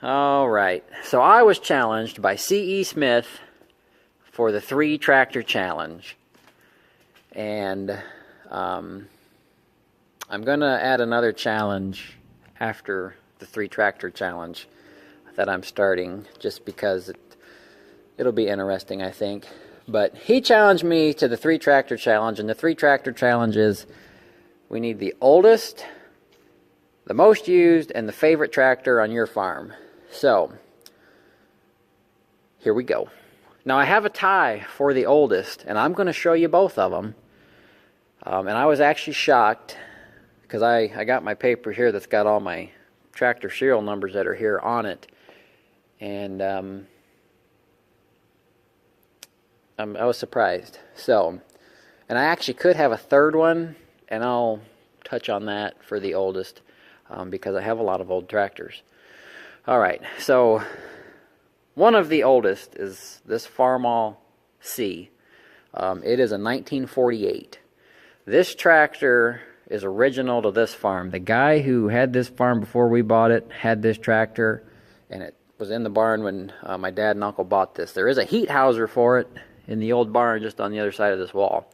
All right, so I was challenged by C.E. Smith for the 3 tractor challenge, and I'm going to add another challenge after the 3 tractor challenge that I'm starting, just because it'll be interesting, I think. But he challenged me to the 3 tractor challenge, and the 3 tractor challenge is we need the oldest, the most used, and the favorite tractor on your farm. So, here we go. Now I have a tie for the oldest, and I'm going to show you both of them. And I was actually shocked, because I got my paper here that's got all my tractor serial numbers that are here on it. And I was surprised. So, and I actually could have a third one, and I'll touch on that for the oldest, because I have a lot of old tractors. Alright, so one of the oldest is this Farmall C. It is a 1948. This tractor is original to this farm. The guy who had this farm before we bought it had this tractor, and it was in the barn when my dad and uncle bought this. There is a heat houser for it in the old barn just on the other side of this wall.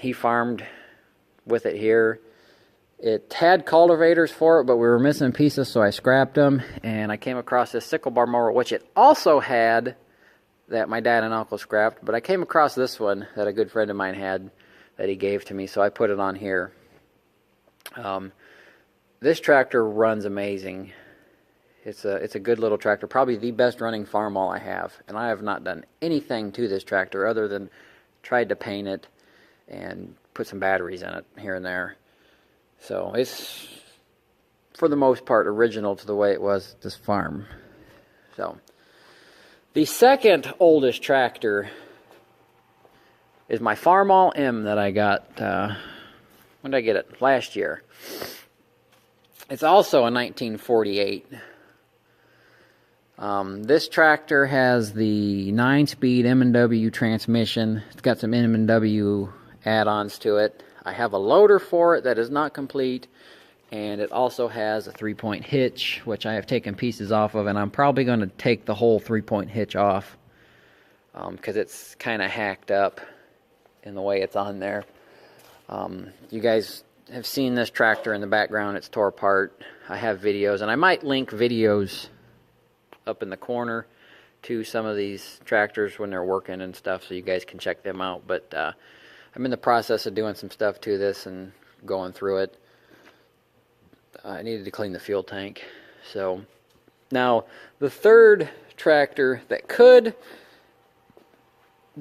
He farmed with it here. It had cultivators for it, but we were missing pieces, so I scrapped them, and I came across this sickle bar mower, which it also had, that my dad and uncle scrapped, but I came across this one that a good friend of mine had that he gave to me, so I put it on here. This tractor runs amazing. It's a good little tractor, probably the best running Farmall I have, and I have not done anything to this tractor other than tried to paint it and put some batteries in it here and there. So it's, for the most part, original to the way it was at this farm. So the second oldest tractor is my Farmall M that I got, when did I get it? Last year. It's also a 1948. This tractor has the 9-speed M&W transmission. It's got some M&W add-ons to it. I have a loader for it that is not complete, and it also has a 3-point hitch, which I have taken pieces off of, and I'm probably going to take the whole 3-point hitch off, because it's kind of hacked up in the way it's on there. You guys have seen this tractor in the background. It's tore apart. I have videos, and I might link videos up in the corner to some of these tractors when they're working and stuff, so you guys can check them out. But I'm in the process of doing some stuff to this and going through it. I needed to clean the fuel tank. So now the third tractor that could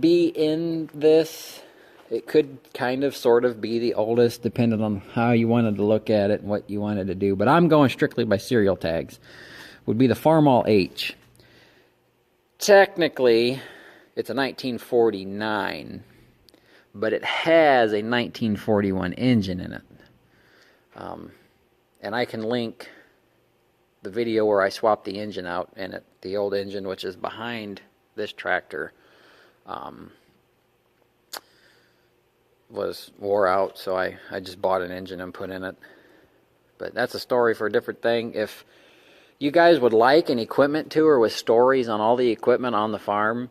be in this, it could kind of sort of be the oldest, depending on how you wanted to look at it and what you wanted to do, but I'm going strictly by serial tags, would be the Farmall H. Technically it's a 1949, but it has a 1941 engine in it. And I can link the video where I swapped the engine out in it. The old engine, which is behind this tractor, was wore out, so I just bought an engine and put in it. But that's a story for a different thing. If you guys would like an equipment tour with stories on all the equipment on the farm,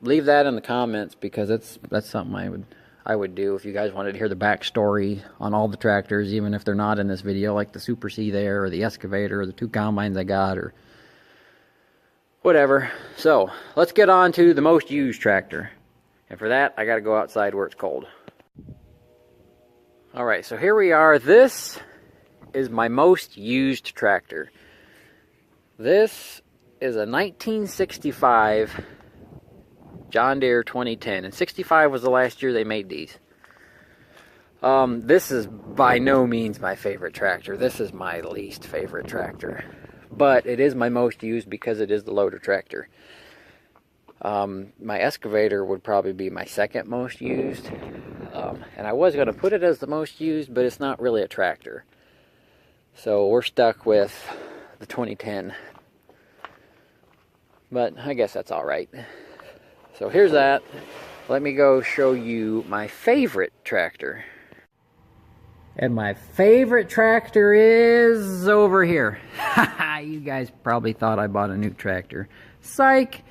leave that in the comments, because that's something I would do if you guys wanted to hear the backstory on all the tractors, even if they're not in this video, like the Super C there, or the excavator, or the 2 combines I got, or whatever. So let's get on to the most used tractor, and for that I got to go outside where it's cold. Alright, so here we are. This is my most used tractor. This is a 1965 John Deere 2010, and 65 was the last year they made these. This is by no means my favorite tractor. This is my least favorite tractor, but it is my most used because it is the loader tractor. My excavator would probably be my second most used, and I was going to put it as the most used, but it's not really a tractor, so we're stuck with the 2010, but I guess that's alright. So here's that. Let me go show you my favorite tractor. And my favorite tractor is over over here. You guys probably thought I bought a new tractor. Psych!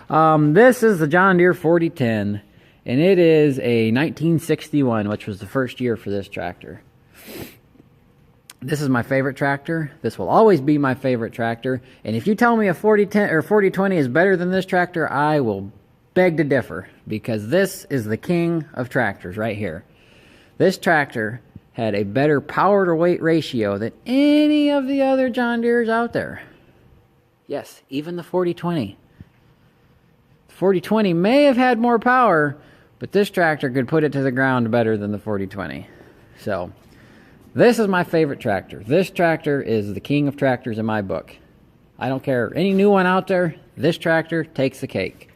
This is the John Deere 4010, and it is a 1961, which was the first year for this tractor. This is my favorite tractor. This will always be my favorite tractor. And if you tell me a 4010 or 4020 is better than this tractor, I will beg to differ, because this is the king of tractors right here. This tractor had a better power to weight ratio than any of the other John Deeres out there. Yes, even the 4020. The 4020 may have had more power, but this tractor could put it to the ground better than the 4020. So, this is my favorite tractor. This tractor is the king of tractors in my book. I don't care any new one out there, this tractor takes the cake.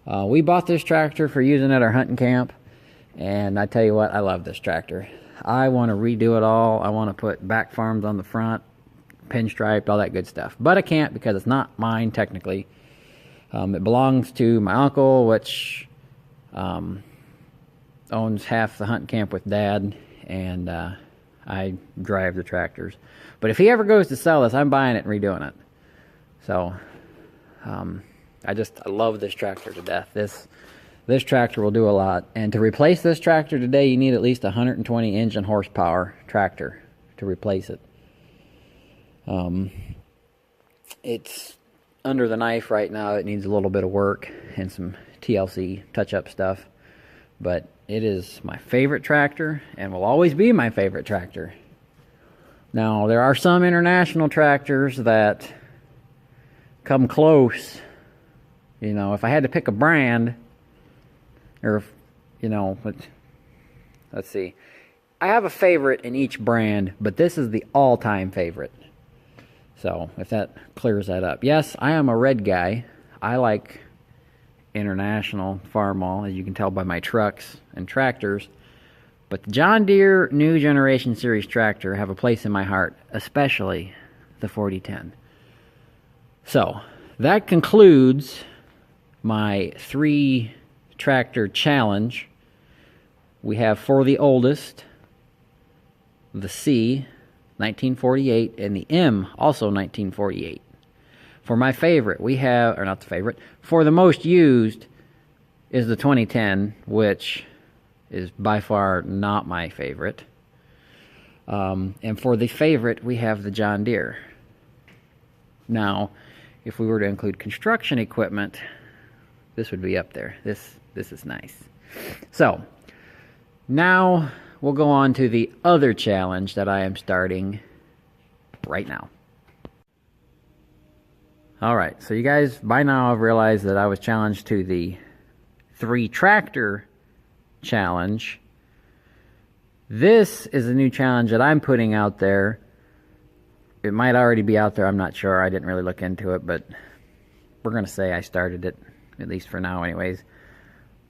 We bought this tractor for using at our hunting camp, and I tell you what, I love this tractor. I want to redo it all. I want to put back farms on the front, pinstriped, all that good stuff. But I can't because it's not mine technically. It belongs to my uncle, which owns half the hunting camp with Dad, and I drive the tractors. But if he ever goes to sell this, I'm buying it and redoing it. So, I love this tractor to death. This tractor will do a lot. And to replace this tractor today, you need at least 120 engine horsepower tractor to replace it. It's under the knife right now. It needs a little bit of work and some TLC touch-up stuff. But it is my favorite tractor and will always be my favorite tractor. Now, there are some international tractors that come close. You know, if I had to pick a brand, or if, you know, let's see. I have a favorite in each brand, but this is the all-time favorite. So, if that clears that up. Yes, I am a red guy. I like international farmall, as you can tell by my trucks and tractors. But the John Deere New Generation Series tractor have a place in my heart, especially the 4010. So, that concludes my 3 tractor challenge. We have for the oldest, the C, 1948, and the M, also 1948. For my favorite, we have, or not the favorite, for the most used is the 2010, which is by far not my favorite. And for the favorite, we have the John Deere. Now, if we were to include construction equipment, this would be up there. This is nice. So, now we'll go on to the other challenge that I am starting right now. Alright, so you guys by now have realized that I was challenged to the 3 tractor challenge. This is a new challenge that I'm putting out there. It might already be out there, I'm not sure. I didn't really look into it, but we're going to say I started it, at least for now anyways.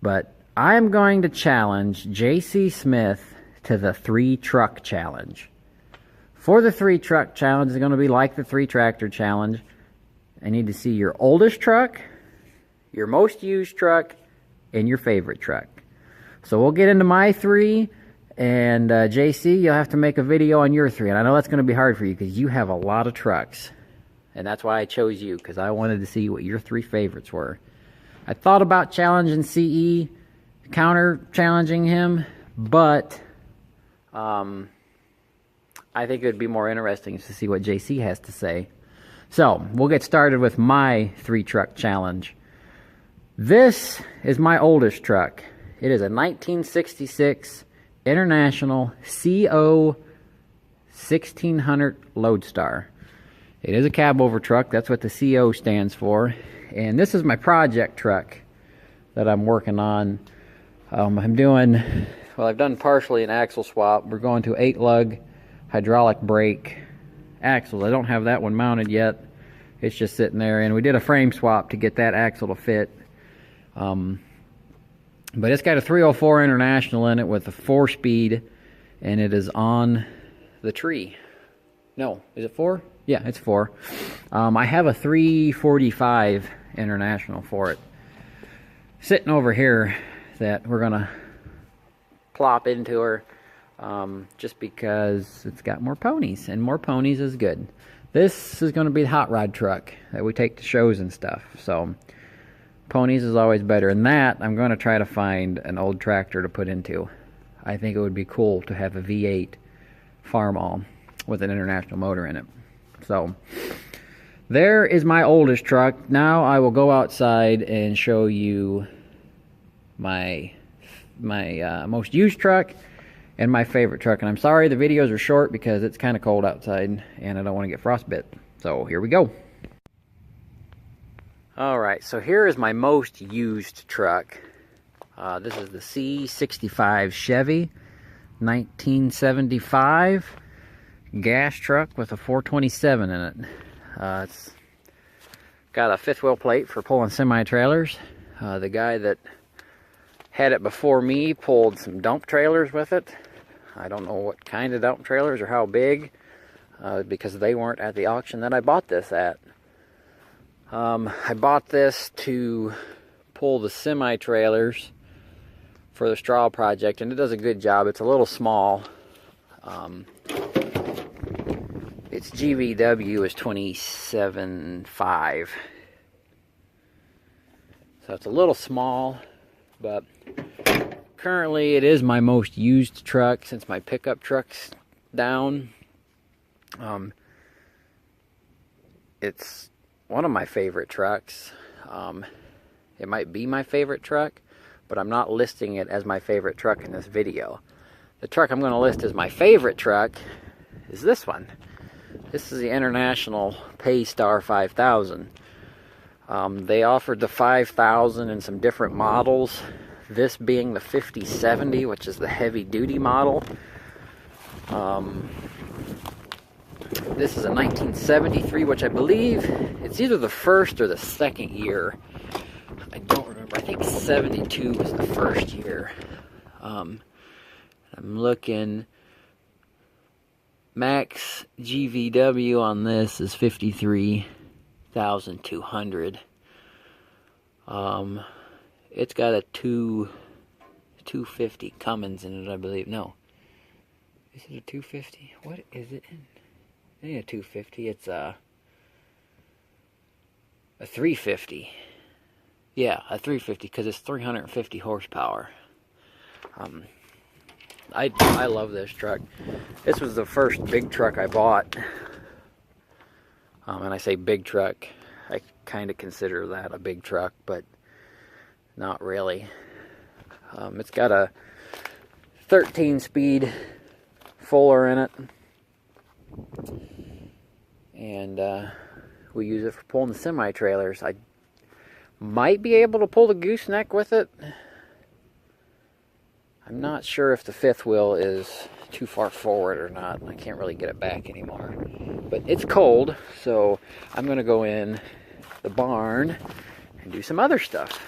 But I'm going to challenge J.C. Smith to the 3 truck challenge. For the 3 truck challenge, it's going to be like the 3 tractor challenge. I need to see your oldest truck, your most used truck, and your favorite truck. So we'll get into my 3, and JC, you'll have to make a video on your 3. And I know that's going to be hard for you because you have a lot of trucks. And that's why I chose you, because I wanted to see what your 3 favorites were. I thought about challenging CE, counter-challenging him, but I think it would be more interesting to see what JC has to say. So, we'll get started with my 3 truck challenge. This is my oldest truck. It is a 1966 International CO 1600 Lodestar. It is a cab over truck. That's what the CO stands for. And this is my project truck that I'm working on. I've done partially an axle swap. We're going to 8-lug hydraulic brake axles. I don't have that one mounted yet. It's just sitting there, and we did a frame swap to get that axle to fit. But it's got a 304 International in it with a 4-speed, and it is on the tree. No, is it 4? Yeah, it's 4. I have a 345 International for it sitting over here that we're gonna plop into her. just because it's got more ponies, and more ponies is good. This is going to be the hot rod truck that we take to shows and stuff, so ponies is always better. And that, I'm going to try to find an old tractor to put into. I think it would be cool to have a V8 Farmall with an international motor in it. So there is my oldest truck. Now I will go outside and show you my most used truck and my favorite truck. And I'm sorry the videos are short because it's kind of cold outside and I don't want to get frostbite. So here we go. Alright, so here is my most used truck. This is the C65 Chevy 1975 gas truck with a 427 in it. It's got a fifth wheel plate for pulling semi-trailers. The guy that had it before me pulled some dump trailers with it. I don't know what kind of dump trailers or how big, because they weren't at the auction that I bought this at. I bought this to pull the semi-trailers for the straw project, and it does a good job. It's a little small. Its GVW is 27.5. So it's a little small, but currently it is my most used truck since my pickup truck's down. It's one of my favorite trucks. It might be my favorite truck, but I'm not listing it as my favorite truck in this video. The truck I'm going to list as my favorite truck is this one. This is the International Paystar 5000. They offered the 5000 in some different models. This being the 5070, which is the heavy duty model. This is a 1973, which I believe it's either the first or the second year. I don't remember. I think 72 was the first year. I'm looking. Max GVW on this is 53,200. It's got a 250 Cummins in it, I believe. No. Is it a 250? What is it in? It ain't a 250. It's a 350. Yeah, a 350 because it's 350 horsepower. I love this truck. This was the first big truck I bought. And I say big truck, I kind of consider that a big truck, but not really. It's got a 13-speed Fuller in it. And we use it for pulling the semi-trailers. I might be able to pull the gooseneck with it. I'm not sure if the fifth wheel is too far forward or not. I can't really get it back anymore. But it's cold, so I'm going to go in the barn and do some other stuff.